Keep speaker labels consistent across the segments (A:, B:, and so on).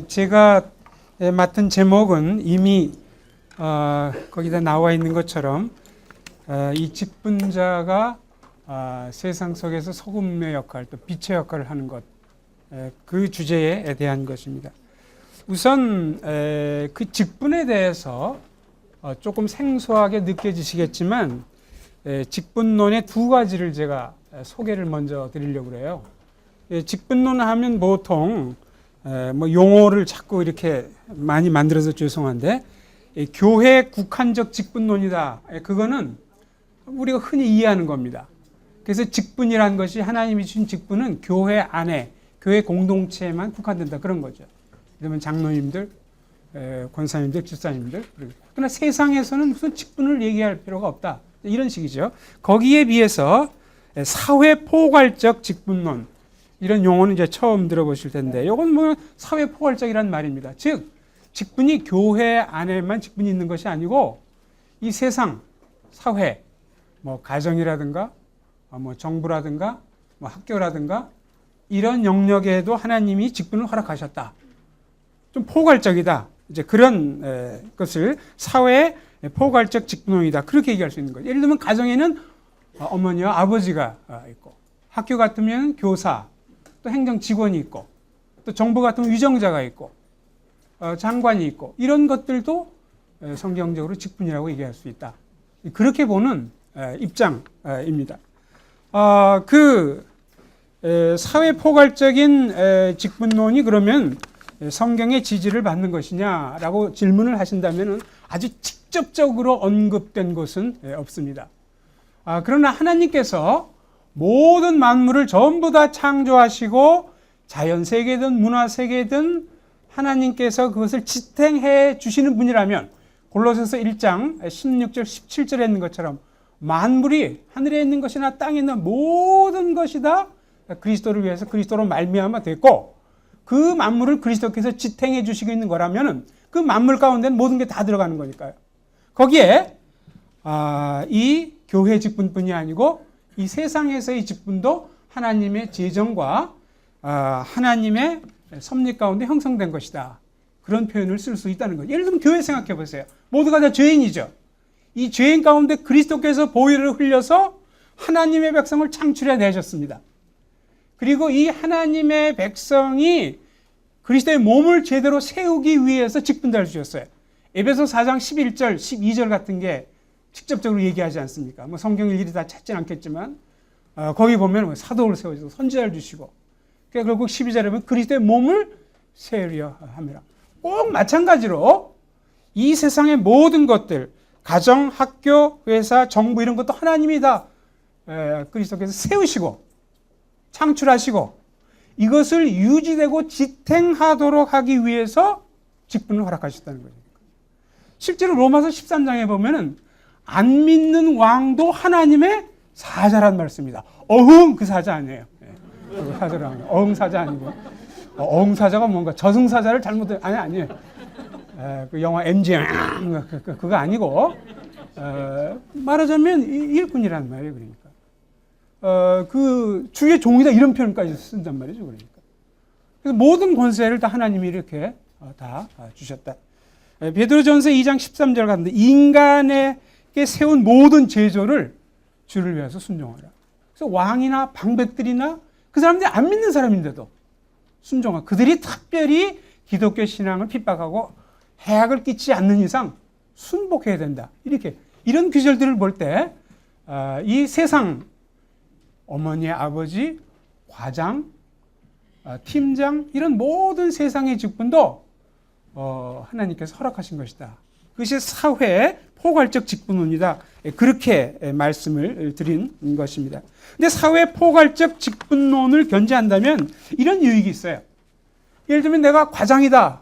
A: 제가 맡은 제목은 이미 거기다 나와 있는 것처럼 이 직분자가 세상 속에서 소금의 역할, 또 빛의 역할을 하는 것, 그 주제에 대한 것입니다. 우선 그 직분에 대해서 조금 생소하게 느껴지시겠지만 직분론의 두 가지를 제가 소개를 먼저 드리려고 그래요. 직분론 하면 보통 뭐 용어를 자꾸 이렇게 많이 만들어서 죄송한데 교회 국한적 직분론이다. 그거는 우리가 흔히 이해하는 겁니다. 그래서 직분이라는 것이 하나님이 주신 직분은 교회 안에, 교회 공동체에만 국한된다. 그런 거죠. 그러면 장로님들, 권사님들, 집사님들. 그러나 세상에서는 무슨 직분을 얘기할 필요가 없다. 이런 식이죠. 거기에 비해서 사회 포괄적 직분론, 이런 용어는 이제 처음 들어보실 텐데, 이건 뭐 사회 포괄적이란 말입니다. 즉, 직분이 교회 안에만 직분이 있는 것이 아니고 이 세상, 사회, 뭐 가정이라든가, 뭐 정부라든가, 뭐 학교라든가 이런 영역에도 하나님이 직분을 허락하셨다. 좀 포괄적이다. 이제 그런 것을 사회의 포괄적 직분론이다. 그렇게 얘기할 수 있는 거죠. 예를 들면 가정에는 어머니와 아버지가 있고, 학교 같으면 교사, 또 행정 직원이 있고, 또 정부 같으면 위정자가 있고, 장관이 있고, 이런 것들도 성경적으로 직분이라고 얘기할 수 있다. 그렇게 보는 입장입니다. 사회 포괄적인 직분론이 그러면 성경의 지지를 받는 것이냐라고 질문을 하신다면 아주 직접적으로 언급된 것은 없습니다. 그러나 하나님께서 모든 만물을 전부 다 창조하시고 자연세계든 문화세계든 하나님께서 그것을 지탱해 주시는 분이라면 골로새서 1장 16절 17절에 있는 것처럼 만물이 하늘에 있는 것이나 땅에 있는 모든 것이 다 그리스도를 위해서 그리스도로 말미암아 됐고 그 만물을 그리스도께서 지탱해 주시고 있는 거라면 그 만물 가운데는 모든 게 다 들어가는 거니까요. 거기에 이 교회 직분뿐이 아니고 이 세상에서의 직분도 하나님의 재정과 하나님의 섭리 가운데 형성된 것이다. 그런 표현을 쓸 수 있다는 거죠. 예를 들면 교회 생각해 보세요. 모두가 다 죄인이죠. 이 죄인 가운데 그리스도께서 보혈을 흘려서 하나님의 백성을 창출해 내셨습니다. 그리고 이 하나님의 백성이 그리스도의 몸을 제대로 세우기 위해서 직분자를 주셨어요. 에베소 4장 11절, 12절 같은 게 직접적으로 얘기하지 않습니까? 뭐 성경 일일이 다 찾진 않겠지만 거기 보면 사도를 세우시고 선지자를 주시고 결국 12절에 보면 그리스도의 몸을 세우려 함이라. 꼭 마찬가지로 이 세상의 모든 것들, 가정, 학교, 회사, 정부 이런 것도 하나님이 다 그리스도께서 세우시고 창출하시고 이것을 유지되고 지탱하도록 하기 위해서 직분을 허락하셨다는 거죠. 실제로 로마서 13장에 보면은 안 믿는 왕도 하나님의 사자란 말씀입니다. 어흥 그 사자 아니에요. 그 사자를 아니에요. 어흥 사자 아니고 어흥 사자가 뭔가 저승사자를 잘못해 아니에요. 그 영화 MGM 그거 아니고 말하자면 일꾼이란 말이에요. 그러니까 그 주의 종이다 이런 표현까지 쓴단 말이죠. 그러니까 그래서 모든 권세를 다 하나님이 이렇게 다 주셨다. 베드로전서 2장 13절 같은데 인간에게 세운 모든 제조를 주를 위해서 순종하라. 그래서 왕이나 방백들이나 그 사람들이 안 믿는 사람인데도 순종하고 그들이 특별히 기독교 신앙을 핍박하고 해악을 끼치지 않는 이상 순복해야 된다. 이렇게 이런 규절들을 볼 때 이 세상 어머니, 아버지, 과장, 팀장 이런 모든 세상의 직분도 하나님께서 허락하신 것이다. 그것이 사회의 포괄적 직분론이다. 그렇게 말씀을 드린 것입니다. 근데 사회 포괄적 직분론을 견지한다면 이런 유익이 있어요. 예를 들면 내가 과장이다.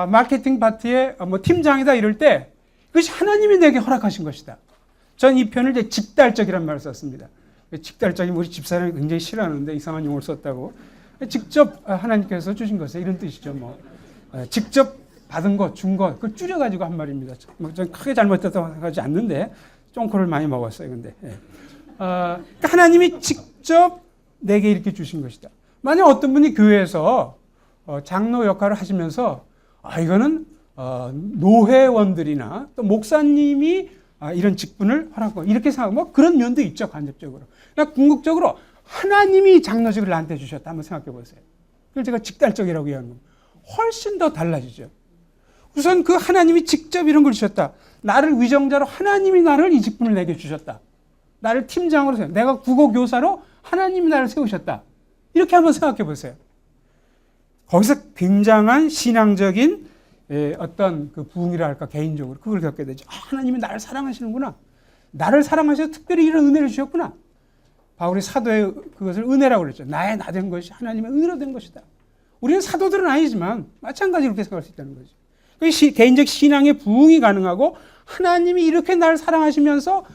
A: 마케팅 파트의 뭐 팀장이다 이럴 때 그것이 하나님이 내게 허락하신 것이다. 전 이 표현을 이제 직달적이라는 말을 썼습니다. 직달적이 우리 집사람이 굉장히 싫어하는데 이상한 용어를 썼다고. 직접 하나님께서 주신 것에 이런 뜻이죠. 뭐 직접 받은 것, 준 것, 그걸 줄여가지고 한 말입니다. 전 크게 잘못했다고 생각하지 않는데 쫑코를 많이 먹었어요. 근데 그러니까 하나님이 직접 내게 이렇게 주신 것이다. 만약 어떤 분이 교회에서 장로 역할을 하시면서 이거는 노회원들이나 또 목사님이 이런 직분을 허락하고 이렇게 생각하고 뭐 그런 면도 있죠, 간접적으로. 그러니까 궁극적으로 하나님이 장로직을 나한테 주셨다 한번 생각해 보세요. 그걸 제가 직달적이라고 얘기하는 겁니다. 훨씬 더 달라지죠. 우선 그 하나님이 직접 이런 걸 주셨다. 나를 위정자로 하나님이 나를 이 직분을 내게 주셨다. 나를 팀장으로 세워. 내가 국어교사로 하나님이 나를 세우셨다. 이렇게 한번 생각해 보세요. 거기서 굉장한 신앙적인 어떤 그 부흥이라 할까, 개인적으로 그걸 겪게 되죠. 하나님이 나를 사랑하시는구나. 나를 사랑하셔서 특별히 이런 은혜를 주셨구나. 바울이 사도의 그것을 은혜라고 그랬죠. 나의 나 된 것이 하나님의 은혜로 된 것이다. 우리는 사도들은 아니지만 마찬가지로 그렇게 생각할 수 있다는 거죠. 개인적 신앙의 부흥이 가능하고 하나님이 이렇게 나를 사랑하시면서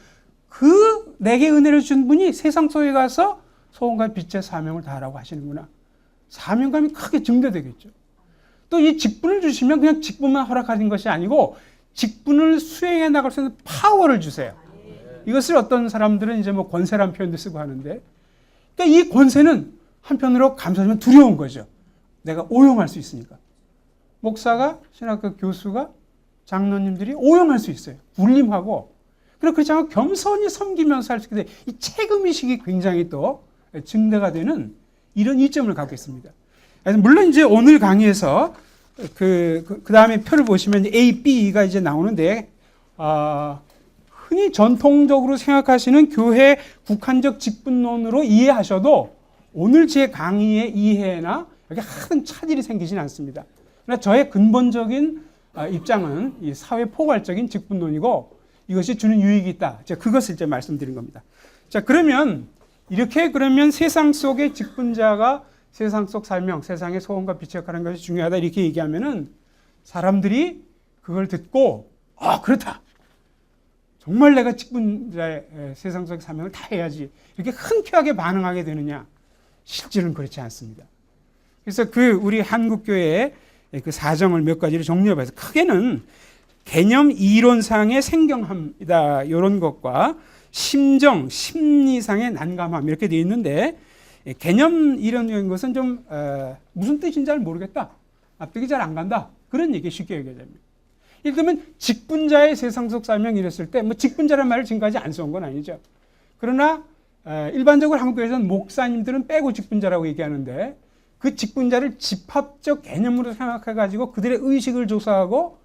A: 그 내게 은혜를 준 분이 세상 속에 가서 소원과 빛의 사명을 다하라고 하시는구나. 사명감이 크게 증대되겠죠. 또 이 직분을 주시면 그냥 직분만 허락하신 것이 아니고 직분을 수행해 나갈 수 있는 파워를 주세요. 이것을 어떤 사람들은 이제 뭐 권세란 표현도 쓰고 하는데, 그러니까 이 권세는 한편으로 감사하지만 두려운 거죠. 내가 오용할 수 있으니까. 목사가, 신학교 교수가, 장로님들이 오용할 수 있어요. 군림하고. 그렇지 않고 겸손히 섬기면서 할 수 있게 돼. 이 책임의식이 굉장히 또 증대가 되는 이런 이점을 갖고 있습니다. 물론 이제 오늘 강의에서 그 다음에 표를 보시면 A, B가 이제 나오는데, 흔히 전통적으로 생각하시는 교회 국한적 직분론으로 이해하셔도 오늘 제 강의의 이해나 여기 큰 차질이 생기지는 않습니다. 그러나 저의 근본적인 입장은 이 사회 포괄적인 직분론이고 이것이 주는 유익이 있다. 제가 그것을 이제 말씀드린 겁니다. 자, 그러면 세상 속의 직분자가 세상 속 사명, 세상의 소원과 빛의 역할을 하는 것이 중요하다 이렇게 얘기하면은 사람들이 그걸 듣고 그렇다. 정말 내가 직분자의 세상 속의 사명을 다 해야지 이렇게 흔쾌하게 반응하게 되느냐? 실제로는 그렇지 않습니다. 그래서 우리 한국교회의 그 사정을 몇 가지로 정리해봐서 크게는 개념 이론상의 생경함이다. 이런 것과 심정, 심리상의 난감함 이렇게 되어 있는데 개념 이론적인 것은 좀 무슨 뜻인지 잘 모르겠다. 납득이 잘 안 간다. 그런 얘기 쉽게 얘기하자면. 예를 들면 직분자의 세상 속 사명 이랬을 때 뭐 직분자라는 말을 지금까지 안 써온 건 아니죠. 그러나 일반적으로 한국에서는 목사님들은 빼고 직분자라고 얘기하는데 그 직분자를 집합적 개념으로 생각해가지고 그들의 의식을 조사하고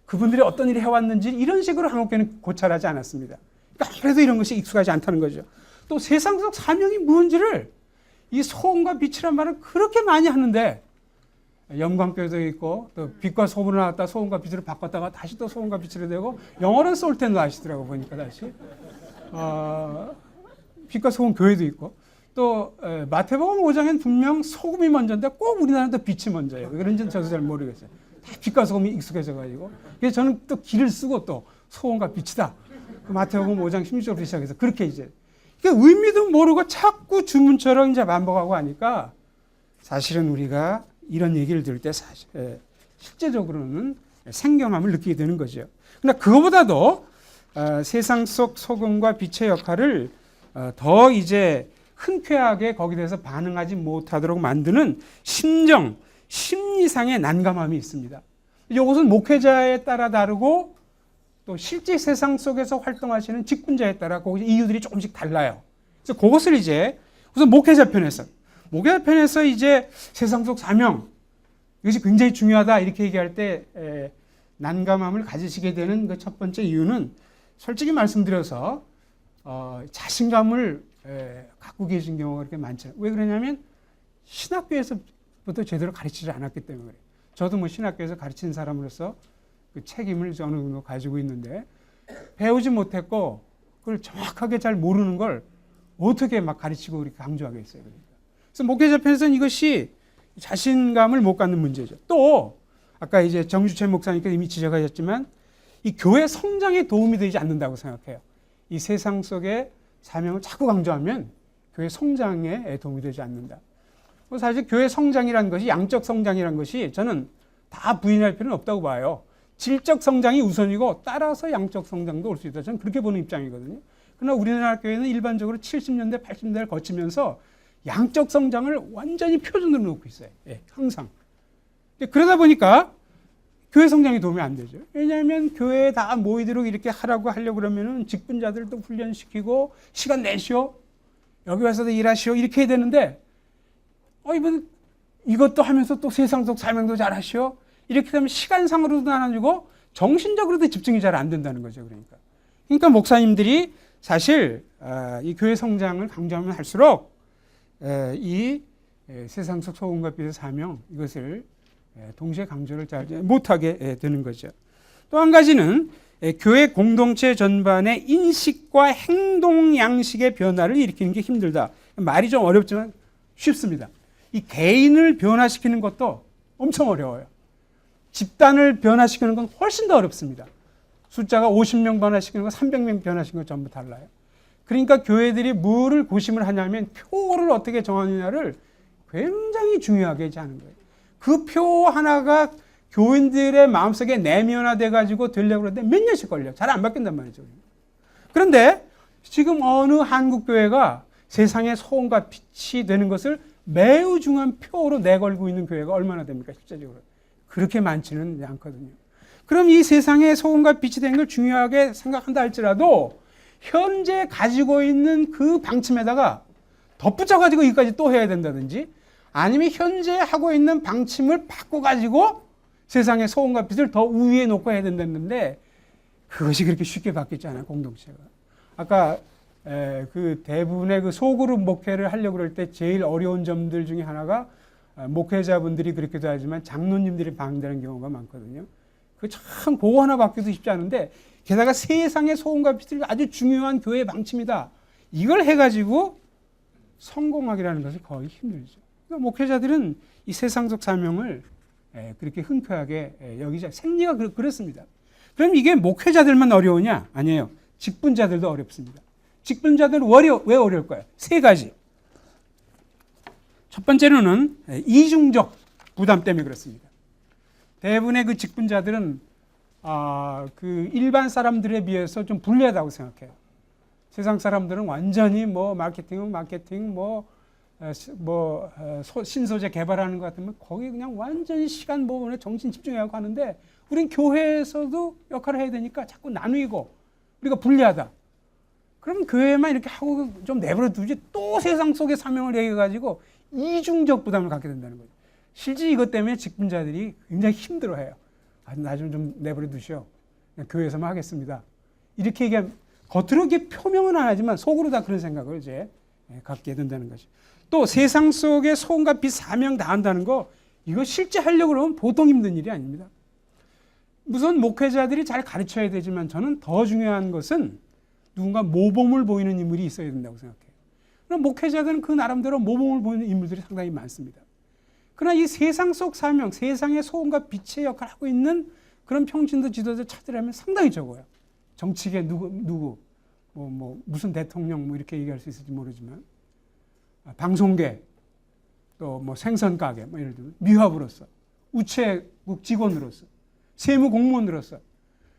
A: 그분들이 어떤 일을 해왔는지 이런 식으로 한국교회는 고찰하지 않았습니다. 그러니까 아무래도 이런 것이 익숙하지 않다는 거죠. 또 세상 속 사명이 뭔지를 이 소음과 빛이란 말을 그렇게 많이 하는데 영광교회도 있고 또 빛과 소음을 나왔다 소음과 빛으로 바꿨다가 다시 또 소음과 빛으로 되고 영어로는 솔텐도 하시더라고 보니까 다시 빛과 소음 교회도 있고 또 마태복음 5장엔 분명 소금이 먼저인데 꼭 우리나라는 또 빛이 먼저예요. 왜 그런지는 저도 잘 모르겠어요. 다 빛과 소금이 익숙해져 가지고 그래서 저는 또 길을 쓰고 또 소금과 빛이다. 그 마태복음 5장 16절부터 시작해서 그렇게 이제 그러니까 의미도 모르고 자꾸 주문처럼 이제 반복하고 하니까 사실은 우리가 이런 얘기를 들을 때 사실 실제적으로는 생경함을 느끼게 되는 거죠. 그러나 그거보다도 세상 속 소금과 빛의 역할을 더 이제 흔쾌하게 거기에 대해서 반응하지 못하도록 만드는 심정, 심리상의 난감함이 있습니다. 이것은 목회자에 따라 다르고 또 실제 세상 속에서 활동하시는 직분자에 따라 그 이유들이 조금씩 달라요. 그래서 그것을 이제 우선 목회자 편에서 이제 세상 속 사명 이것이 굉장히 중요하다 이렇게 얘기할 때 난감함을 가지시게 되는 그 첫 번째 이유는 솔직히 말씀드려서 자신감을 갖고 계신 경우가 그렇게 많지 않아요. 왜 그러냐면 신학교에서부터 제대로 가르치지 않았기 때문에 그래요. 저도 뭐 신학교에서 가르치는 사람으로서 그 책임을 어느 정도 가지고 있는데 배우지 못했고 그걸 정확하게 잘 모르는 걸 어떻게 막 가르치고 이렇게 강조하겠어요. 그러니까. 그래서 목회자 편에서는 이것이 자신감을 못 갖는 문제죠. 또 아까 이제 정주철 목사님께서 이미 지적하셨지만 이 교회 성장에 도움이 되지 않는다고 생각해요. 이 세상 속의 사명을 자꾸 강조하면 교회 성장에 도움이 되지 않는다. 사실 교회 성장이라는 것이 양적 성장이라는 것이 저는 다 부인할 필요는 없다고 봐요. 질적 성장이 우선이고 따라서 양적 성장도 올 수 있다. 저는 그렇게 보는 입장이거든요. 그러나 우리나라 교회는 일반적으로 70년대, 80년대를 거치면서 양적 성장을 완전히 표준으로 놓고 있어요. 항상. 그러다 보니까 교회 성장에 도움이 안 되죠. 왜냐하면 교회에 다 모이도록 이렇게 하려고 그러면은 직분자들도 훈련시키고 시간 내시오. 여기 와서도 일하시오. 이렇게 해야 되는데 이분 이것도 하면서 또 세상 속 사명도 잘 하시오. 이렇게 되면 시간상으로도 나눠주고 정신적으로도 집중이 잘 안 된다는 거죠. 그러니까 목사님들이 사실 이 교회 성장을 강조하면 할수록 이 세상 속 소금과 빛의 사명 이것을 동시에 강조를 잘 못하게 되는 거죠. 또 한 가지는 교회 공동체 전반의 인식과 행동 양식의 변화를 일으키는 게 힘들다. 말이 좀 어렵지만 쉽습니다. 이 개인을 변화시키는 것도 엄청 어려워요. 집단을 변화시키는 건 훨씬 더 어렵습니다. 숫자가 50명 변화시키는 거 300명 변화시키는 거 전부 달라요. 그러니까 교회들이 뭐를 고심을 하냐면 표를 어떻게 정하느냐를 굉장히 중요하게 하는 거예요. 그 표 하나가 교인들의 마음속에 내면화돼 가지고 되려고 그러는데 몇 년씩 걸려요. 잘 안 바뀐단 말이죠. 그런데 지금 어느 한국 교회가 세상의 소금과 빛이 되는 것을 매우 중요한 표로 내걸고 있는 교회가 얼마나 됩니까? 실제적으로. 그렇게 많지는 않거든요. 그럼 이 세상의 소금과 빛이 되는 걸 중요하게 생각한다 할지라도 현재 가지고 있는 그 방침에다가 덧붙여 가지고 이까지 또 해야 된다든지 아니면 현재 하고 있는 방침을 바꿔가지고 세상의 소금과 빛을 더 우위에 놓고 해야 된다는데 그것이 그렇게 쉽게 바뀌지 않아요, 공동체가. 아까 그 대부분의 그 소그룹 목회를 하려고 그럴 때 제일 어려운 점들 중에 하나가 목회자분들이 그렇게도 하지만 장로님들이 방대하는 경우가 많거든요. 그 참 그거 하나 바뀌어도 쉽지 않은데 게다가 세상의 소금과 빛을 아주 중요한 교회의 방침이다. 이걸 해가지고 성공하기라는 것은 거의 힘들죠. 그러니까 목회자들은 이 세상 속 사명을 그렇게 흔쾌하게 여기자. 생리가 그렇습니다. 그럼 이게 목회자들만 어려우냐? 아니에요. 직분자들도 어렵습니다. 직분자들은 왜 어려울까요? 세 가지. 첫 번째로는 이중적 부담 때문에 그렇습니다. 대부분의 그 직분자들은 그 일반 사람들에 비해서 좀 불리하다고 생각해요. 세상 사람들은 완전히 뭐 마케팅, 신소재 개발하는 것 같으면 거기 그냥 완전히 시간 부분에 정신 집중하고 하는데 우린 교회에서도 역할을 해야 되니까 자꾸 나누고 우리가 불리하다. 그럼 교회만 이렇게 하고 좀 내버려 두지 또 세상 속의 사명을 얘기해가지고 이중적 부담을 갖게 된다는 거죠. 실제 이것 때문에 직분자들이 굉장히 힘들어해요. 나 좀 내버려 두시오. 그냥 교회에서만 하겠습니다. 이렇게 얘기하면 겉으로 이렇게 표명은 안 하지만 속으로 다 그런 생각을 이제 갖게 된다는 거죠. 또 세상 속에 소금과 빛 사명 다한다는 거 이거 실제 하려고 그러면 보통 힘든 일이 아닙니다. 우선 목회자들이 잘 가르쳐야 되지만 저는 더 중요한 것은 누군가 모범을 보이는 인물이 있어야 된다고 생각해요. 그럼 목회자들은 그 나름대로 모범을 보이는 인물들이 상당히 많습니다. 그러나 이 세상 속 사명, 세상의 소금과 빛의 역할을 하고 있는 그런 평신도 지도자 찾으려면 상당히 적어요. 정치계 누구 무슨 대통령 이렇게 얘기할 수 있을지 모르지만 방송계 또 생선 가게 예를 들면 미화부로서 우체국 직원으로서 세무 공무원으로서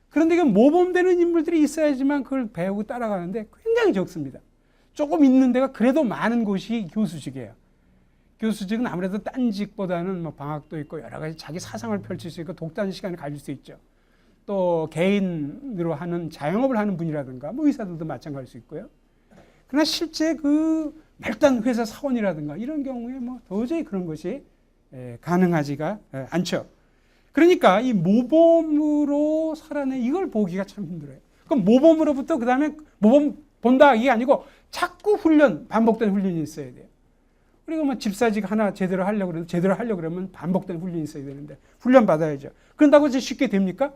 A: 그런데 이게 모범되는 인물들이 있어야지만 그걸 배우고 따라가는데 굉장히 적습니다. 조금 있는 데가 그래도 많은 곳이 교수직이에요. 교수직은 아무래도 딴직보다는 방학도 있고 여러 가지 자기 사상을 펼칠 수 있고 독단 시간을 가질 수 있죠. 또 개인으로 하는 자영업을 하는 분이라든가 의사들도 마찬가지일 수 있고요. 그러나 실제 그 말단 회사 사원이라든가 이런 경우에 도저히 그런 것이 가능하지가 않죠. 그러니까 이 모범으로 살아내 이걸 보기가 참 힘들어요. 그럼 모범으로부터 그 다음에 모범 본다 이게 아니고 자꾸 반복된 훈련이 있어야 돼요. 우리가 집사직 하나 제대로 하려고 그러면 반복된 훈련이 있어야 되는데 훈련 받아야죠. 그런다고 이제 쉽게 됩니까?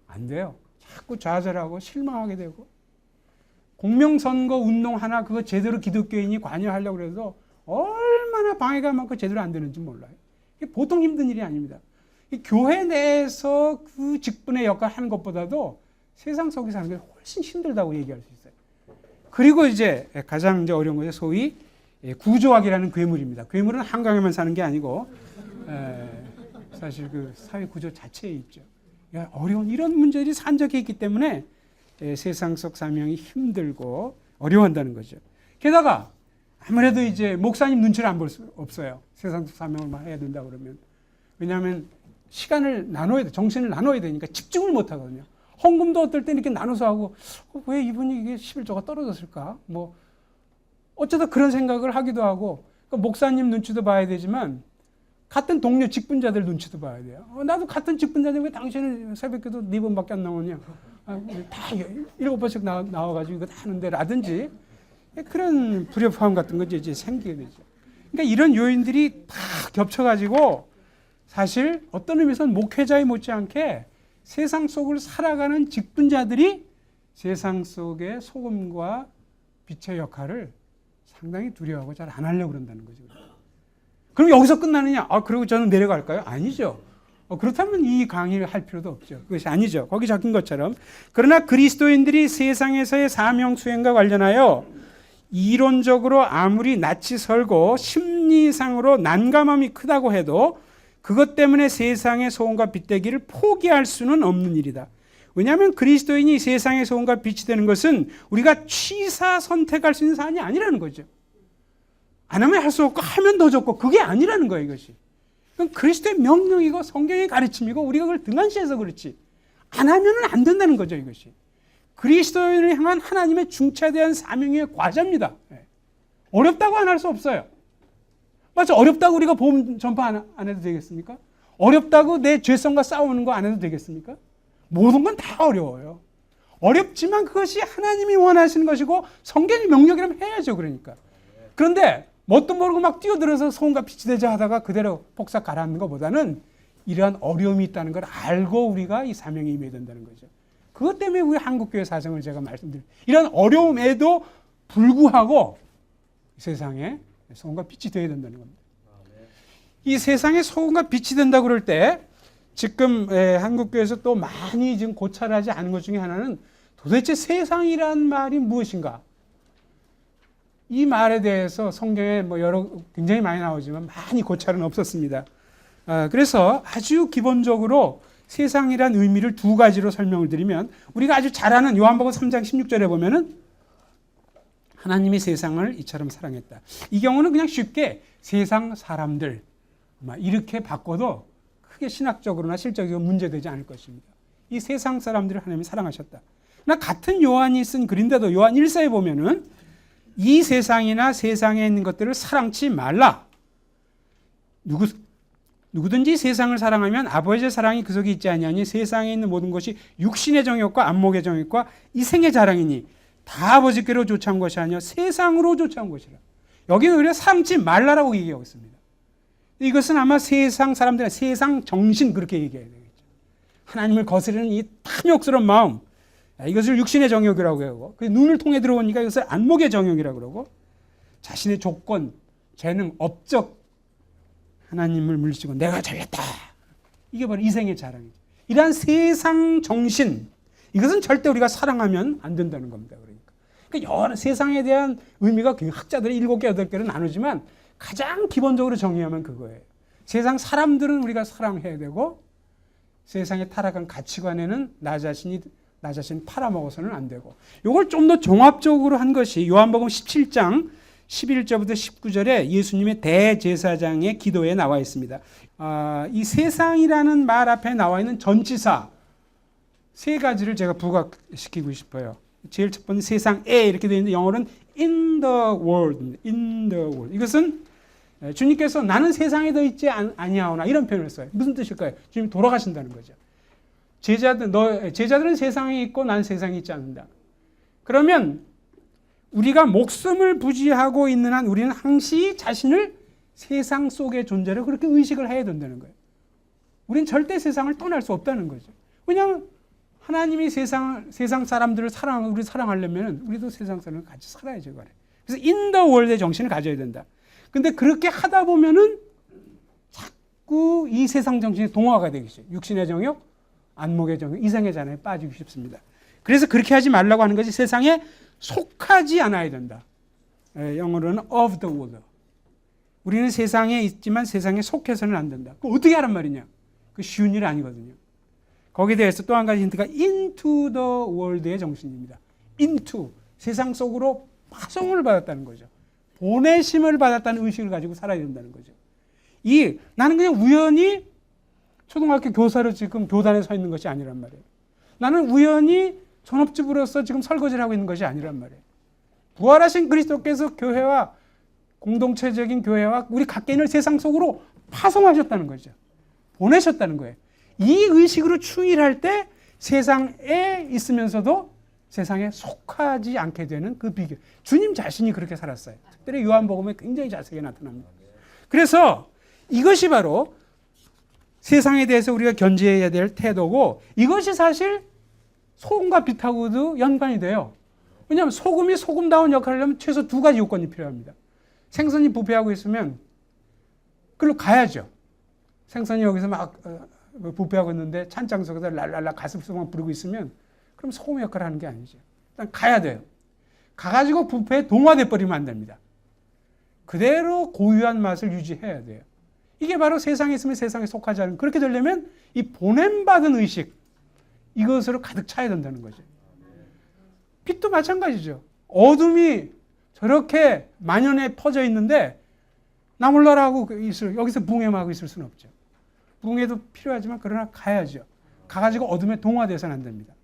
A: 안 돼요. 자꾸 좌절하고 실망하게 되고 공명선거 운동 하나 그거 제대로 기독교인이 관여하려고 해서 얼마나 방해가 많고 제대로 안 되는지 몰라요. 이게 보통 힘든 일이 아닙니다. 이 교회 내에서 그 직분의 역할을 하는 것보다도 세상 속에서 하는 게 훨씬 힘들다고 얘기할 수 있어요. 그리고 이제 가장 이제 어려운 것이 소위 구조학이라는 괴물입니다. 괴물은 한강에만 사는 게 아니고 사실 그 사회 구조 자체에 있죠. 어려운 이런 문제들이 산적해 있기 때문에 세상 속 사명이 힘들고 어려워한다는 거죠. 게다가 아무래도 이제 목사님 눈치를 안 볼 수 없어요. 세상 속 사명을 해야 된다 그러면 왜냐하면 시간을 나눠야 돼, 정신을 나눠야 되니까 집중을 못 하거든요. 헌금도 어떨 때 이렇게 나눠서 하고 왜 이분이 이게 11조가 떨어졌을까? 뭐 어쩌다 그런 생각을 하기도 하고 그러니까 목사님 눈치도 봐야 되지만 같은 동료 직분자들 눈치도 봐야 돼요. 나도 같은 직분자인데 왜 당신은 새벽기도 4번밖에 안 나오냐? 다 7번씩 나와가지고 이거 다 하는데 라든지 그런 불협화음 같은 거 이제 생기게 되죠. 그러니까 이런 요인들이 다 겹쳐가지고 사실 어떤 의미에서는 목회자에 못지않게 세상 속을 살아가는 직분자들이 세상 속의 소금과 빛의 역할을 상당히 두려워하고 잘 안 하려고 그런다는 거죠. 그럼 여기서 끝나느냐? 그리고 저는 내려갈까요? 아니죠. 그렇다면 이 강의를 할 필요도 없죠. 그것이 아니죠. 거기 적힌 것처럼. 그러나 그리스도인들이 세상에서의 사명 수행과 관련하여 이론적으로 아무리 낯이 설고 심리상으로 난감함이 크다고 해도 그것 때문에 세상의 소금과 빛 되기를 포기할 수는 없는 일이다. 왜냐하면 그리스도인이 세상의 소금과 빛이 되는 것은 우리가 취사 선택할 수 있는 사안이 아니라는 거죠. 안 하면 할 수 없고 하면 더 좋고 그게 아니라는 거예요, 이것이. 그건 그리스도의 명령이고 성경의 가르침이고 우리가 그걸 등한시해서 그렇지. 안 하면은 안 된다는 거죠, 이것이. 그리스도인을 향한 하나님의 중차대한 사명의 과제입니다. 어렵다고 안 할 수 없어요. 맞죠? 어렵다고 우리가 복음 전파 안 해도 되겠습니까? 어렵다고 내 죄성과 싸우는 거 안 해도 되겠습니까? 모든 건 다 어려워요. 어렵지만 그것이 하나님이 원하시는 것이고 성경의 명령이라면 해야죠, 그러니까. 그런데 뭣도 모르고 막 뛰어들어서 소금과 빛이 되자 하다가 그대로 폭삭 가라앉는 것보다는 이러한 어려움이 있다는 걸 알고 우리가 이 사명에 임해야 된다는 거죠. 그것 때문에 우리 한국교회 사정을 제가 말씀드립니다. 이런 어려움에도 불구하고 세상에 소금과 빛이 되어야 된다는 겁니다. 이 세상에 소금과 빛이 된다고 그럴 때 지금 한국교회에서 또 많이 지금 고찰하지 않은 것 중에 하나는 도대체 세상이란 말이 무엇인가? 이 말에 대해서 성경에 굉장히 많이 나오지만 많이 고찰은 없었습니다. 그래서 아주 기본적으로 세상이란 의미를 두 가지로 설명을 드리면 우리가 아주 잘 아는 요한복음 3장 16절에 보면은 하나님이 세상을 이처럼 사랑했다. 이 경우는 그냥 쉽게 세상 사람들 이렇게 바꿔도 크게 신학적으로나 실적으로 문제되지 않을 것입니다. 이 세상 사람들을 하나님이 사랑하셨다. 그러나 같은 요한이 쓴 글인데도 요한 1서에 보면은 이 세상이나 세상에 있는 것들을 사랑치 말라. 누구든지 세상을 사랑하면 아버지의 사랑이 그 속에 있지 아니하니 세상에 있는 모든 것이 육신의 정욕과 안목의 정욕과 이생의 자랑이니 다 아버지께로 쫓아온 것이 아니라 세상으로 쫓아온 것이라. 여기는 오히려 사랑치 말라라고 얘기하고 있습니다. 이것은 아마 세상 사람들의 세상 정신 그렇게 얘기해야 되겠죠. 하나님을 거스르는 이 탐욕스러운 마음, 이것을 육신의 정욕이라고 하고 눈을 통해 들어오니까 이것을 안목의 정욕이라고 그러고 자신의 조건, 재능, 업적 하나님을 물리치고 내가 잘났다. 이게 바로 이생의 자랑이죠. 이러한 세상 정신, 이것은 절대 우리가 사랑하면 안 된다는 겁니다. 그러니까 여러 세상에 대한 의미가 학자들이 7개, 8개로 나누지만 가장 기본적으로 정의하면 그거예요. 세상 사람들은 우리가 사랑해야 되고 세상에 타락한 가치관에는 나 자신 팔아먹어서는 안 되고 이걸 좀 더 종합적으로 한 것이 요한복음 17장 11절부터 19절에 예수님의 대제사장의 기도에 나와 있습니다. 이 세상이라는 말 앞에 나와 있는 전치사 세 가지를 제가 부각시키고 싶어요. 제일 첫 번째 세상에 이렇게 되어 있는데 영어로는 in the world, in the world. 이것은 주님께서 나는 세상에 더 있지 아니하오나 이런 표현을 써요. 무슨 뜻일까요? 주님 돌아가신다는 거죠. 제자들은 세상에 있고 난 세상에 있지 않는다. 그러면 우리가 목숨을 부지하고 있는 한 우리는 항시 자신을 세상 속의 존재로 그렇게 의식을 해야 된다는 거예요. 우리는 절대 세상을 떠날 수 없다는 거죠. 왜냐하면 하나님이 세상 사람들을 우리 사랑하려면 우리도 세상 사람을 같이 살아야죠. 그래서 in the world의 정신을 가져야 된다. 근데 그렇게 하다 보면은 자꾸 이 세상 정신이 동화가 되겠죠. 육신의 정욕, 안목의 정욕, 이생의 잔에 빠지기 쉽습니다. 그래서 그렇게 하지 말라고 하는 것이 세상에 속하지 않아야 된다. 영어로는 of the world. 우리는 세상에 있지만 세상에 속해서는 안 된다. 그거 어떻게 하란 말이냐? 그 쉬운 일 아니거든요. 거기에 대해서 또 한 가지 힌트가 into the world의 정신입니다. into, 세상 속으로 파송을 받았다는 거죠. 보내심을 받았다는 의식을 가지고 살아야 된다는 거죠. 나는 그냥 우연히 초등학교 교사로 지금 교단에 서 있는 것이 아니란 말이에요. 나는 우연히 전업주부로서 지금 설거지를 하고 있는 것이 아니란 말이에요. 부활하신 그리스도께서 교회와 공동체적인 교회와 우리 각개인을 세상 속으로 파송하셨다는 거죠. 보내셨다는 거예요. 이 의식으로 추일할 때 세상에 있으면서도 세상에 속하지 않게 되는 그 비결. 주님 자신이 그렇게 살았어요. 특별히 요한복음에 굉장히 자세하게 나타납니다. 그래서 이것이 바로 세상에 대해서 우리가 견지해야 될 태도고, 이것이 사실 소금과 빛하고도 연관이 돼요. 왜냐하면 소금이 소금다운 역할을 하려면 최소 두 가지 요건이 필요합니다. 생선이 부패하고 있으면 그걸로 가야죠. 생선이 여기서 막 부패하고 있는데 찬장 속에서 랄랄라 가슴속만 부르고 있으면 그럼 소금 역할을 하는 게 아니죠. 일단 가야 돼요. 가가지고 부패에 동화돼 버리면 안 됩니다. 그대로 고유한 맛을 유지해야 돼요. 이게 바로 세상에 있으면 세상에 속하지 않은, 그렇게 되려면 이 보냄받은 의식, 이것으로 가득 차야 된다는 거죠. 빛도 마찬가지죠. 어둠이 저렇게 만연해 퍼져 있는데 나 몰라라 하고 여기서 붕해하고 있을 수는 없죠. 붕해도 필요하지만 그러나 가야죠. 가가지고 어둠에 동화돼서는 안 됩니다.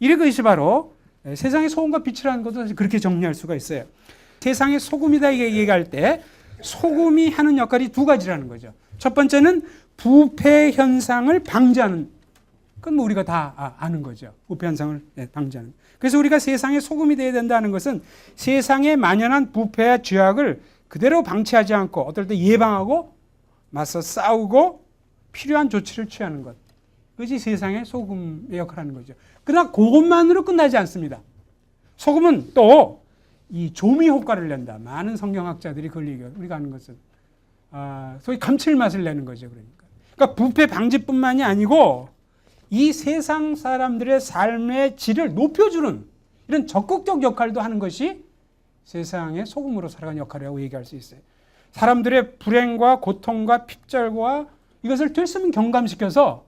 A: 이것이 바로 세상의 소금과 빛이라는 것도 사실 그렇게 정리할 수가 있어요. 세상의 소금이다 얘기할 때 소금이 하는 역할이 두 가지라는 거죠. 첫 번째는 부패 현상을 방지하는, 그건 뭐 우리가 다 아는 거죠. 부패 현상을 방지하는. 그래서 우리가 세상의 소금이 되어야 된다는 것은 세상에 만연한 부패와 죄악을 그대로 방치하지 않고 어떨 때 예방하고 맞서 싸우고 필요한 조치를 취하는 것. 그것이 세상의 소금의 역할을 하는 거죠. 그러나 그것만으로 끝나지 않습니다. 소금은 또 이 조미 효과를 낸다. 많은 성경학자들이 그걸 얘기해요. 우리가 아는 것은 소위 감칠맛을 내는 거죠. 그러니까 부패 방지뿐만이 아니고 이 세상 사람들의 삶의 질을 높여주는 이런 적극적 역할도 하는 것이 세상의 소금으로 살아가는 역할이라고 얘기할 수 있어요. 사람들의 불행과 고통과 핍절과 이것을 되었으면 경감시켜서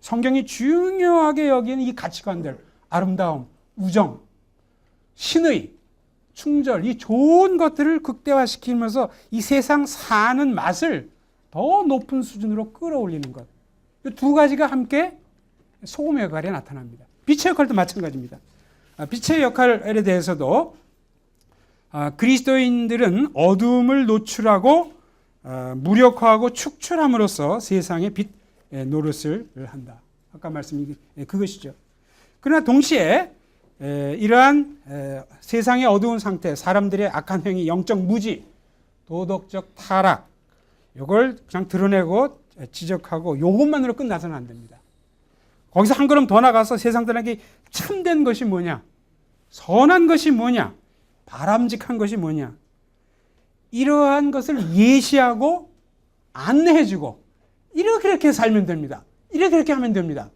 A: 성경이 중요하게 여기는 이 가치관들, 아름다움, 우정, 신의, 충절, 이 좋은 것들을 극대화시키면서 이 세상 사는 맛을 더 높은 수준으로 끌어올리는 것. 이 두 가지가 함께 소금의 역할이 나타납니다. 빛의 역할도 마찬가지입니다. 빛의 역할에 대해서도 그리스도인들은 어둠을 노출하고 무력화하고 축출함으로써 세상의 빛 노릇을 한다. 아까 말씀이 그것이죠. 그러나 동시에 이러한 세상의 어두운 상태, 사람들의 악한 행위, 영적 무지, 도덕적 타락, 이걸 그냥 드러내고 지적하고 이것만으로 끝나서는 안 됩니다. 거기서 한 걸음 더 나가서 세상들에게 참된 것이 뭐냐, 선한 것이 뭐냐, 바람직한 것이 뭐냐, 이러한 것을 예시하고 안내해주고 이렇게 살면 됩니다. 이렇게 하면 됩니다.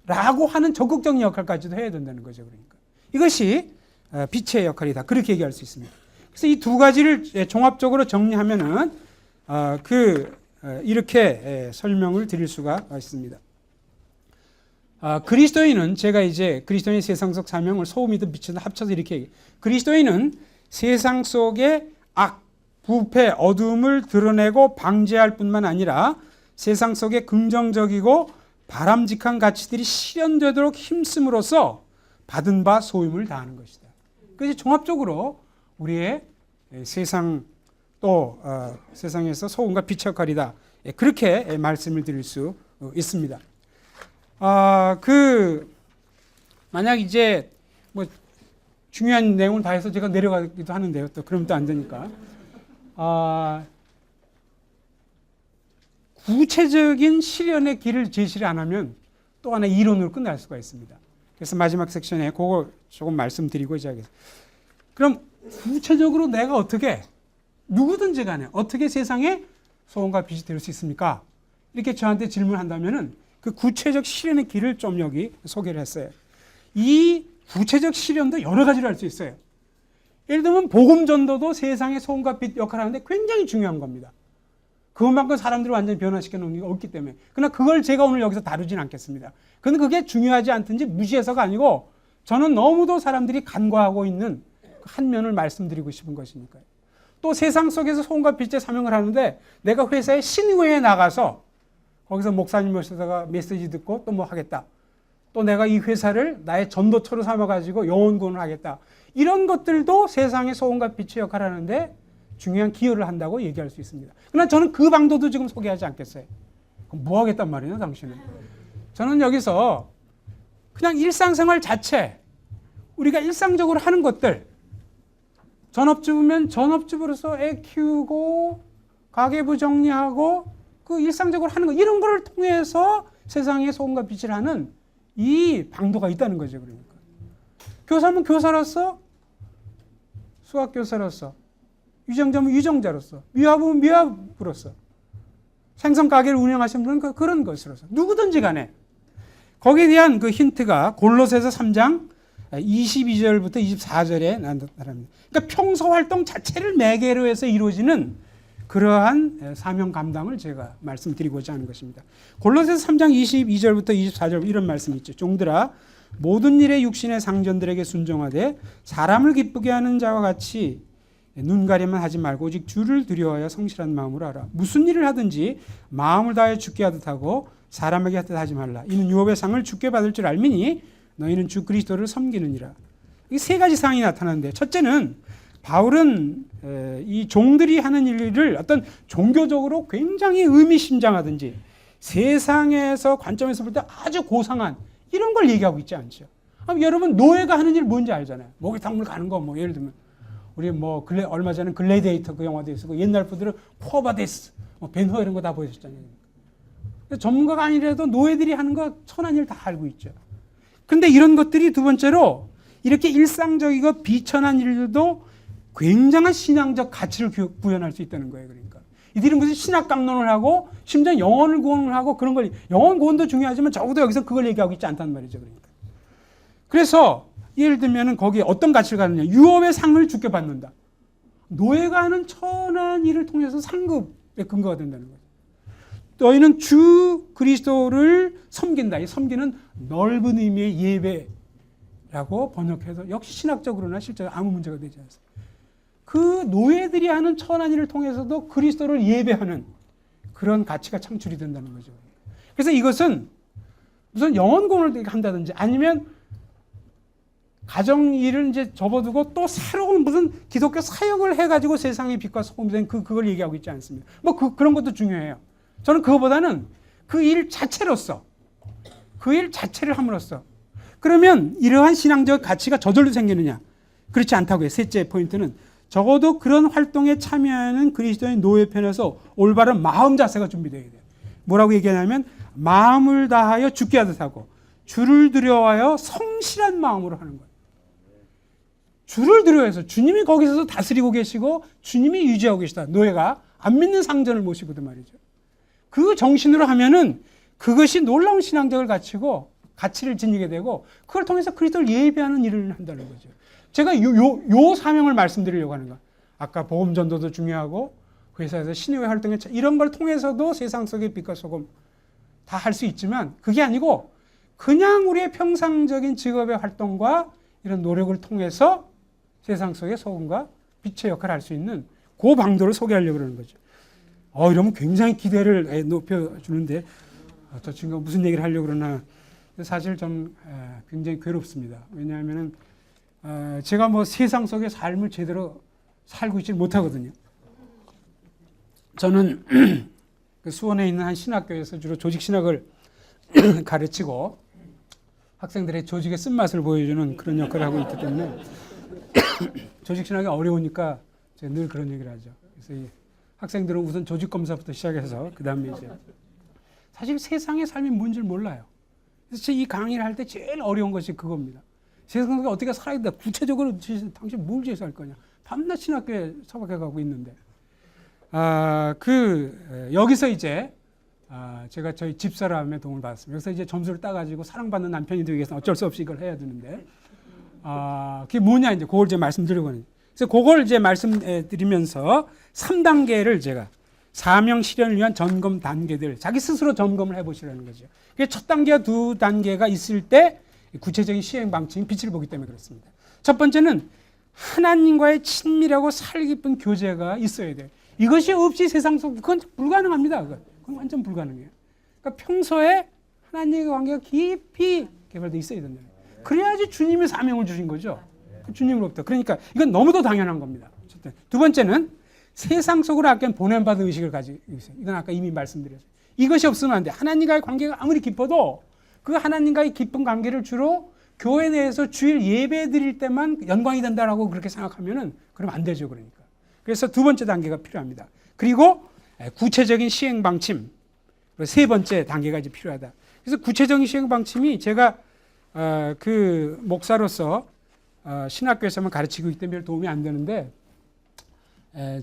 A: 라고 하는 적극적인 역할까지도 해야 된다는 거죠. 그러니까 이것이 빛의 역할이다. 그렇게 얘기할 수 있습니다. 그래서 이 두 가지를 종합적으로 정리하면은 이렇게 설명을 드릴 수가 있습니다. 그리스도인은 제가 이제 그리스도인의 세상 속 사명을 소금이든 빛이든 합쳐서 이렇게 얘기해요. 그리스도인은 세상 속의 악, 부패, 어둠을 드러내고 방지할 뿐만 아니라 세상 속에 긍정적이고 바람직한 가치들이 실현되도록 힘쓰므로써 받은 바 소임을 다하는 것이다. 그래서 종합적으로 우리의 세상 또 세상에서 소금과 빛의 역할이다. 그렇게 말씀을 드릴 수 있습니다. 만약 이제 뭐 중요한 내용을 다 해서 제가 내려가기도 하는데요. 또 그러면 또 안 되니까. 구체적인 실현의 길을 제시를 안 하면 또 하나 이론으로 끝날 수가 있습니다. 그래서 마지막 섹션에 그거 조금 말씀드리고 이제 하겠습니다. 그럼 구체적으로 내가 어떻게, 누구든지 간에 어떻게 세상에 소금과 빛이 될 수 있습니까? 이렇게 저한테 질문한다면은 그 구체적 실현의 길을 좀 여기 소개를 했어요. 이 구체적 실현도 여러 가지로 할 수 있어요. 예를 들면 복음 전도도 세상의 소금과 빛 역할을 하는데 굉장히 중요한 겁니다. 그것만큼 사람들을 완전히 변화시켜 놓은 게 없기 때문에. 그러나 그걸 제가 오늘 여기서 다루진 않겠습니다. 근데 그게 중요하지 않든지 무시해서가 아니고 저는 너무도 사람들이 간과하고 있는 한 면을 말씀드리고 싶은 것이니까요. 또 세상 속에서 소금과 빛의 사명을 하는데 내가 회사의 신의회에 나가서 거기서 목사님 모시다가 메시지 듣고 또 뭐 하겠다. 또 내가 이 회사를 나의 전도처로 삼아가지고 영혼 구원을 하겠다. 이런 것들도 세상의 소금과 빛의 역할을 하는데 중요한 기여를 한다고 얘기할 수 있습니다. 그러나 저는 그 방도도 지금 소개하지 않겠어요. 그럼 뭐 하겠단 말이에요, 당신은? 저는 여기서 그냥 일상생활 자체, 우리가 일상적으로 하는 것들, 전업주부면 전업주부로서 애 키우고 가계부 정리하고 그 일상적으로 하는 거, 이런 거를 통해서 세상에 소금과 빛을 하는 이 방도가 있다는 거죠. 그러니까 교사면 교사로서, 수학교사로서, 유정자면 유정자로서, 미화부면 미화부로서, 생선 가게를 운영하시는 분은 그런 것으로서 누구든지 간에 거기에 대한 그 힌트가 골로새서 3장 22절부터 24절에 나타납니다. 그러니까 평소 활동 자체를 매개로 해서 이루어지는 그러한 사명 감당을 제가 말씀드리고자 하는 것입니다. 골로새서 3장 22절부터 24절 이런 말씀이 있죠. 종들아 모든 일에 육신의 상전들에게 순종하되 사람을 기쁘게 하는 자와 같이 눈 가리만 하지 말고 오직 주를 두려워하여 성실한 마음으로 하라. 무슨 일을 하든지 마음을 다하여 주께 하듯 하고 사람에게 하듯 하지 말라. 이는 유업의 상을 주께 받을 줄 알미니 너희는 주 그리스도를 섬기느니라. 이 세 가지 사항이 나타나는데, 첫째는 바울은 이 종들이 하는 일을 어떤 종교적으로 굉장히 의미심장하든지 세상에서 관점에서 볼 때 아주 고상한 이런 걸 얘기하고 있지 않죠. 여러분 노예가 하는 일 뭔지 알잖아요. 목욕탕물 가는 거, 뭐 예를 들면 우리 뭐 얼마 전에 글래디에이터 그 영화도 있었고, 옛날 분들은 코어바데스, 벤허 이런 거 다 보셨잖아요. 전문가가 아니라도 노예들이 하는 거 천한 일 다 알고 있죠. 근데 이런 것들이 두 번째로 이렇게 일상적이고 비천한 일들도 굉장한 신앙적 가치를 구현할 수 있다는 거예요. 그러니까 이들이 무슨 신학 강론을 하고 심지어 영혼을 구원을 하고 그런 걸, 영혼 구원도 중요하지만 적어도 여기서 그걸 얘기하고 있지 않단 말이죠. 그러니까 그래서 예를 들면 거기에 어떤 가치를 갖느냐, 유업의 상을 주께 받는다. 노예가 하는 천한 일을 통해서 상급의 근거가 된다는 거죠. 너희는 주 그리스도를 섬긴다. 이 섬기는 넓은 의미의 예배라고 번역해서 역시 신학적으로나 실제로 아무 문제가 되지 않습니다. 그 노예들이 하는 천한 일을 통해서도 그리스도를 예배하는 그런 가치가 창출이 된다는 거죠. 그래서 이것은 무슨 영혼공을 한다든지 아니면 가정 일을 이제 접어두고 또 새로운 무슨 기독교 사역을 해가지고 세상의 빛과 소금이 된 그걸 얘기하고 있지 않습니다. 뭐 그런 것도 중요해요. 저는 그거보다는 그 일 자체로서, 그 일 자체를 함으로써 그러면 이러한 신앙적 가치가 저절로 생기느냐? 그렇지 않다고요. 셋째 포인트는 적어도 그런 활동에 참여하는 그리스도의 노예편에서 올바른 마음 자세가 준비되어야 돼요. 뭐라고 얘기하냐면 마음을 다하여 주께 하듯 하고 주를 두려워하여 성실한 마음으로 하는 거예요. 주를 두려워해서 주님이 거기서 다스리고 계시고 주님이 유지하고 계시다. 노예가 안 믿는 상전을 모시거든 말이죠. 그 정신으로 하면은 그것이 놀라운 신앙적을 갖추고 가치를 지니게 되고 그걸 통해서 그리스도를 예배하는 일을 한다는 거죠. 제가 요 사명을 말씀드리려고 하는 거예요. 아까 복음 전도도 중요하고 회사에서 신의회 활동에 이런 걸 통해서도 세상 속의 빛과 소금 다 할 수 있지만 그게 아니고 그냥 우리의 평상적인 직업의 활동과 이런 노력을 통해서 세상 속의 소금과 빛의 역할을 할 수 있는 그 방도를 소개하려고 그러는 거죠. 이러면 굉장히 기대를 높여주는데 저 친구가 무슨 얘기를 하려고 그러나 사실 좀 굉장히 괴롭습니다. 왜냐하면 제가 뭐 세상 속의 삶을 제대로 살고 있지 못하거든요. 저는 그 수원에 있는 한 신학교에서 주로 조직신학을 가르치고 학생들의 조직의 쓴맛을 보여주는 그런 역할을 하고 있기 때문에 조직신학이 어려우니까 제가 늘 그런 얘기를 하죠. 그래서 이 학생들은 우선 조직검사부터 시작해서 그 다음에 이제 사실 세상의 삶이 뭔지를 몰라요. 그래서 이 강의를 할 때 제일 어려운 것이 그겁니다. 세상에 어떻게 살아야 된다. 구체적으로 당신 뭘 위해서 할 거냐. 밤낮 신학교에 처박혀가고 있는데 여기서 이제 제가 저희 집사람의 도움을 받았습니다. 여기서 이제 점수를 따가지고 사랑받는 남편이 되기 위해서 어쩔 수 없이 이걸 해야 되는데 그게 뭐냐 이제 그걸 이제 말씀드리고는 그래서 그걸 이제 말씀드리면서 3단계를 제가 사명 실현을 위한 점검 단계들 자기 스스로 점검을 해보시라는 거죠. 첫 단계와 두 단계가 있을 때 구체적인 시행 방침이 빛을 보기 때문에 그렇습니다. 첫 번째는 하나님과의 친밀하고 살깊은 교제가 있어야 돼요. 이것이 없이 세상 속 그건 불가능합니다. 그건 완전 불가능해요. 그러니까 평소에 하나님과 관계가 깊이 개발되어 있어야 된다. 그래야지 주님의 사명을 주신 거죠. 주님으로부터. 그러니까 이건 너무도 당연한 겁니다. 두 번째는 세상 속으로 아까 보냄받은 의식을 가지고 있어요. 이건 아까 이미 말씀드렸어요. 이것이 없으면 안 돼. 하나님과의 관계가 아무리 깊어도 그 하나님과의 깊은 관계를 주로 교회 내에서 주일 예배 드릴 때만 연관이 된다라고 그렇게 생각하면은 그럼 안 되죠. 그러니까. 그래서 두 번째 단계가 필요합니다. 그리고 구체적인 시행 방침. 세 번째 단계가 이제 필요하다. 그래서 구체적인 시행 방침이 제가 그 목사로서 신학교에서만 가르치고 있기 때문에 별 도움이 안 되는데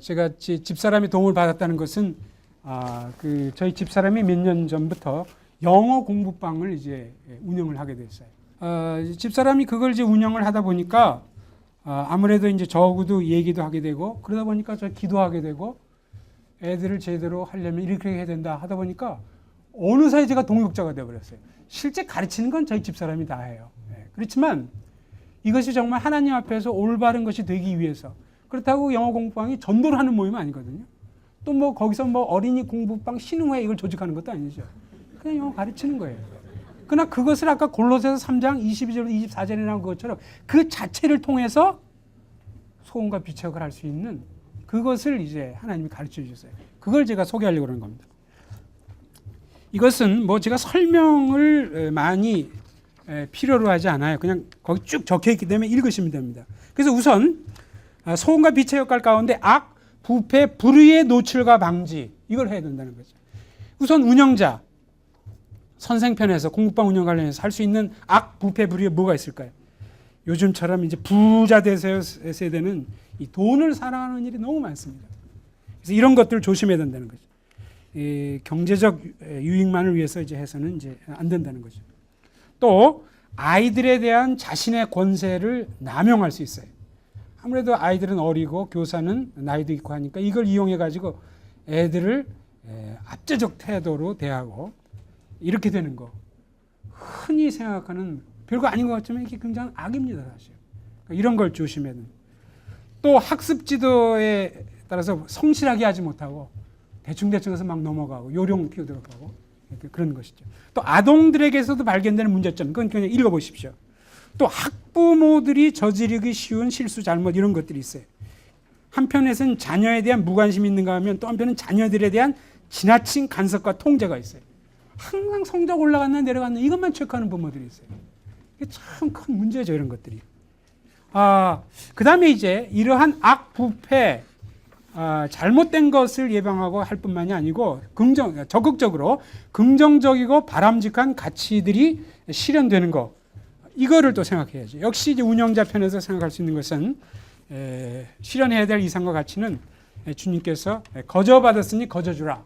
A: 제가 집사람의 도움을 받았다는 것은 그 저희 집사람이 몇 년 전부터 영어 공부방을 이제 운영을 하게 됐어요. 집사람이 그걸 이제 운영을 하다 보니까 아무래도 이제 저하고도 얘기도 하게 되고 그러다 보니까 저 기도하게 되고 애들을 제대로 하려면 이렇게 해야 된다 하다 보니까 어느 사이 제가 동역자가 되어버렸어요. 실제 가르치는 건 저희 집사람이 다 해요. 그렇지만 이것이 정말 하나님 앞에서 올바른 것이 되기 위해서 그렇다고 영어 공부방이 전도를 하는 모임은 아니거든요. 또 뭐 거기서 뭐 어린이 공부방 신흥회 이걸 조직하는 것도 아니죠. 그냥 영어 가르치는 거예요. 그러나 그것을 아까 골로새서 3장 22절 24절에 나온 것처럼 그 자체를 통해서 소금과 빛의 역할을 할 수 있는 그것을 이제 하나님이 가르쳐 주셨어요. 그걸 제가 소개하려고 하는 겁니다. 이것은 뭐 제가 설명을 많이 필요로 하지 않아요. 그냥 거기 쭉 적혀 있기 때문에 읽으시면 됩니다. 그래서 우선 소금과 빛의 역할 가운데 악, 부패, 불의의 노출과 방지 이걸 해야 된다는 거죠. 우선 운영자, 선생편에서 공부방 운영 관련해서 할 수 있는 악, 부패, 불의에 뭐가 있을까요? 요즘처럼 이제 부자 대세 세대는 이 돈을 사랑하는 일이 너무 많습니다. 그래서 이런 것들을 조심해야 된다는 거죠. 경제적 유익만을 위해서 이제 해서는 이제 안 된다는 거죠. 또 아이들에 대한 자신의 권세를 남용할 수 있어요. 아무래도 아이들은 어리고 교사는 나이도 있고 하니까 이걸 이용해 가지고 애들을 압제적 태도로 대하고 이렇게 되는 거 흔히 생각하는 별거 아닌 것 같지만 이게 굉장히 악입니다 사실. 그러니까 이런 걸 조심해야 됩니다. 또 학습 지도에 따라서 성실하게 하지 못하고 대충대충 해서 막 넘어가고 요령 피워들어가고 그런 것이죠. 또 아동들에게서도 발견되는 문제점 그건 그냥 읽어보십시오. 또 학부모들이 저지르기 쉬운 실수 잘못 이런 것들이 있어요. 한편에서는 자녀에 대한 무관심이 있는가 하면 또 한편은 자녀들에 대한 지나친 간섭과 통제가 있어요. 항상 성적 올라갔나 내려갔나 이것만 체크하는 부모들이 있어요. 이게 참 큰 문제죠 이런 것들이. 그 다음에 이제 이러한 악, 부패 잘못된 것을 예방하고 할 뿐만이 아니고 적극적으로 긍정적이고 바람직한 가치들이 실현되는 거 이거를 또 생각해야죠. 역시 이제 운영자 편에서 생각할 수 있는 것은 실현해야 될 이상과 가치는 주님께서 거저받았으니 거저주라.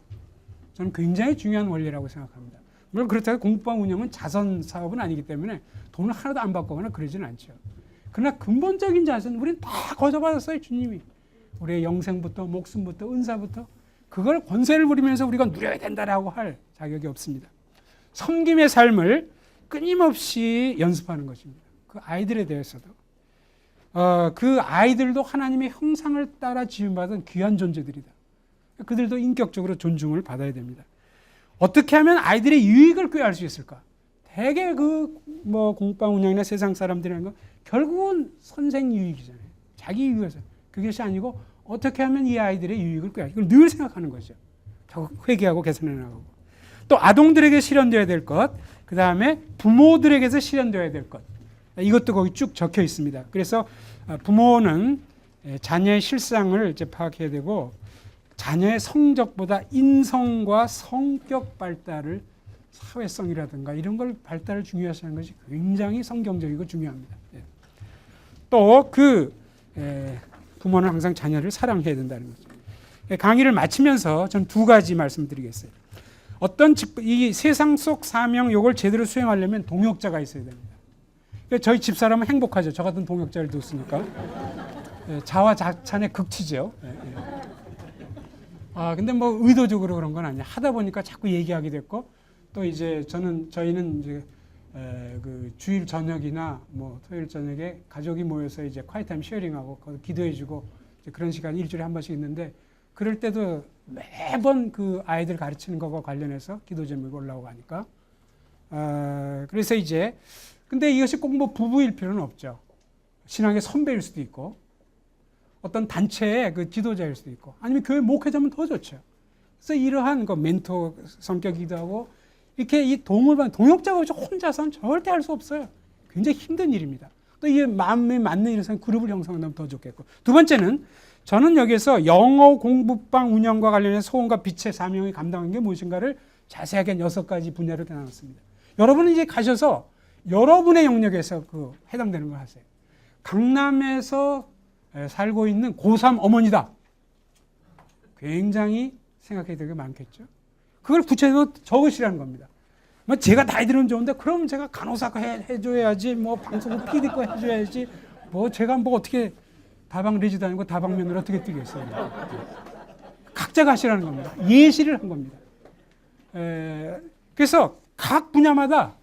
A: 저는 굉장히 중요한 원리라고 생각합니다. 물론 그렇다고 공부방 운영은 자선 사업은 아니기 때문에 돈을 하나도 안 받거나 그러지는 않죠. 그러나 근본적인 자선 우리는 다 거저받았어요 주님이. 우리의 영생부터 목숨부터 은사부터 그걸 권세를 부리면서 우리가 누려야 된다라고 할 자격이 없습니다. 섬김의 삶을 끊임없이 연습하는 것입니다. 그 아이들에 대해서도 그 아이들도 하나님의 형상을 따라 지음받은 귀한 존재들이다. 그들도 인격적으로 존중을 받아야 됩니다. 어떻게 하면 아이들의 유익을 꾀할 수 있을까? 대개 뭐 공부방 운영이나 세상 사람들이라는 건 결국은 선생 유익이잖아요. 자기 유익에서 그것이 아니고 어떻게 하면 이 아이들의 유익을 꾀할 이걸 늘 생각하는 거죠. 회개하고 개선해 나가고 또 아동들에게 실현되어야 될 것, 그 다음에 부모들에게서 실현되어야 될 것 이것도 거기 쭉 적혀 있습니다. 그래서 부모는 자녀의 실상을 이제 파악해야 되고 자녀의 성적보다 인성과 성격 발달을 사회성이라든가 이런 걸 발달을 중요시 하는 것이 굉장히 성경적이고 중요합니다. 또 부모는 항상 자녀를 사랑해야 된다는 거죠. 강의를 마치면서 전 두 가지 말씀드리겠어요. 이 세상 속 사명 요걸 제대로 수행하려면 동역자가 있어야 됩니다. 저희 집사람은 행복하죠. 저 같은 동역자를 뒀으니까. 자화자찬의 극치죠. 근데 뭐 의도적으로 그런 건 아니에요. 하다 보니까 자꾸 얘기하게 됐고 또 이제 저희는 이제 그 주일 저녁이나 뭐 토요일 저녁에 가족이 모여서 이제 콰이타임 쉐어링하고 기도해주고 그런 시간이 일주일에 한 번씩 있는데 그럴 때도 매번 그 아이들 가르치는 것과 관련해서 기도 제목이 올라오고 하니까. 그래서 이제, 근데 이것이 꼭 뭐 부부일 필요는 없죠. 신앙의 선배일 수도 있고, 어떤 단체의 그 지도자일 수도 있고, 아니면 교회 목회자면 더 좋죠. 그래서 이러한 그 멘토 성격이기도 하고, 이렇게 이 동역자가 없이 혼자서는 절대 할 수 없어요. 굉장히 힘든 일입니다. 또 이게 마음에 맞는 일에서는 그룹을 형성한다면 더 좋겠고. 두 번째는 저는 여기서 영어 공부방 운영과 관련해서 소원과 빛의 사명이 감당한 게 무엇인가를 자세하게 6가지 분야로 나눴습니다. 여러분은 이제 가셔서 여러분의 영역에서 그 해당되는 걸 하세요. 강남에서 살고 있는 고3 어머니다. 굉장히 생각해야 될 게 많겠죠. 그걸 구체적으로 적으시라는 겁니다. 뭐 제가 나이 들으면 좋은데 그럼 제가 간호사가 해줘야지, 뭐 방송국 PD가 해줘야지, 뭐 제가 뭐 어떻게 다방 레지도 아니고 다방면으로 어떻게 뛰겠어요. 각자가 하시라는 겁니다. 예시를 한 겁니다. 그래서 각 분야마다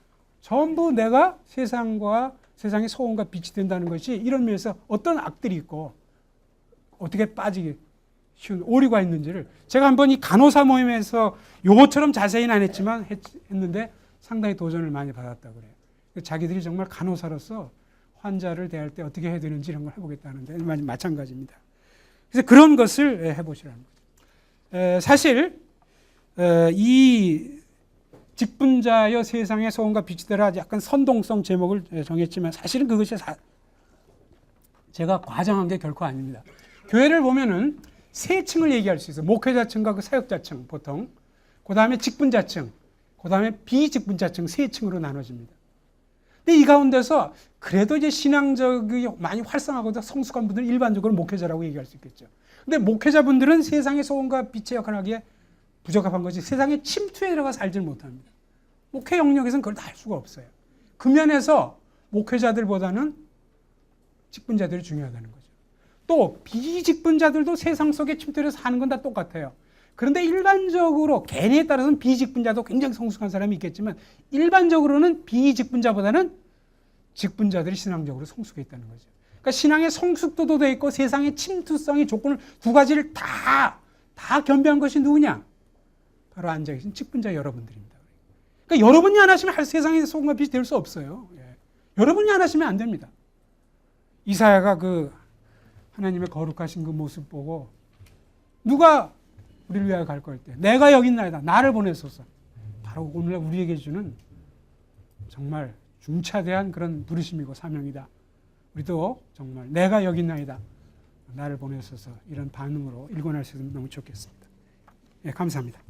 A: 전부 내가 세상과 세상의 소원과 빛이 된다는 것이 이런 면에서 어떤 악들이 있고 어떻게 빠지기 쉬운 오류가 있는지를 제가 한번 이 간호사 모임에서 요것처럼 자세히는 안 했지만 했는데 상당히 도전을 많이 받았다고 그래요. 자기들이 정말 간호사로서 환자를 대할 때 어떻게 해야 되는지 이런 걸 해보겠다는데 마찬가지입니다. 그래서 그런 것을 해보시라는 거죠. 사실 이 직분자여 세상의 소원과 빛이 되라 약간 선동성 제목을 정했지만 사실은 그것이 제가 과장한 게 결코 아닙니다. 교회를 보면은 세 층을 얘기할 수 있어요. 목회자층과 그 사역자층 보통, 그 다음에 직분자층, 그 다음에 비직분자층 세 층으로 나눠집니다. 근데 이 가운데서 그래도 이제 신앙적이 많이 활성하고 성숙한 분들은 일반적으로 목회자라고 얘기할 수 있겠죠. 근데 목회자분들은 세상의 소원과 빛의 역할을 하기에 부적합한 것이 세상의 침투에 들어가 살질 못합니다. 목회 영역에서는 그걸 다 할 수가 없어요. 그 면에서 목회자들보다는 직분자들이 중요하다는 거죠. 또 비직분자들도 세상 속에 침투해서 사는 건 다 똑같아요. 그런데 일반적으로 개인에 따라서는 비직분자도 굉장히 성숙한 사람이 있겠지만 일반적으로는 비직분자보다는 직분자들이 신앙적으로 성숙해 있다는 거죠. 그러니까 신앙의 성숙도도 돼 있고 세상의 침투성의 조건을 두 가지를 다 겸비한 것이 누구냐? 바로 앉아계신 직분자 여러분들입니다. 그러니까 여러분이 안 하시면 세상의 소금과 빛이 될 수 없어요. 여러분이 안 하시면 안 됩니다. 이사야가 그 하나님의 거룩하신 그 모습 보고 누가 우리를 위하여 갈 걸 때 내가 여기 있나이다. 나를 보내소서. 바로 오늘 우리에게 주는 정말 중차대한 그런 부르심이고 사명이다. 우리도 정말 내가 여기 있나이다. 나를 보내소서 이런 반응으로 일관할 수 있으면 너무 좋겠습니다. 감사합니다.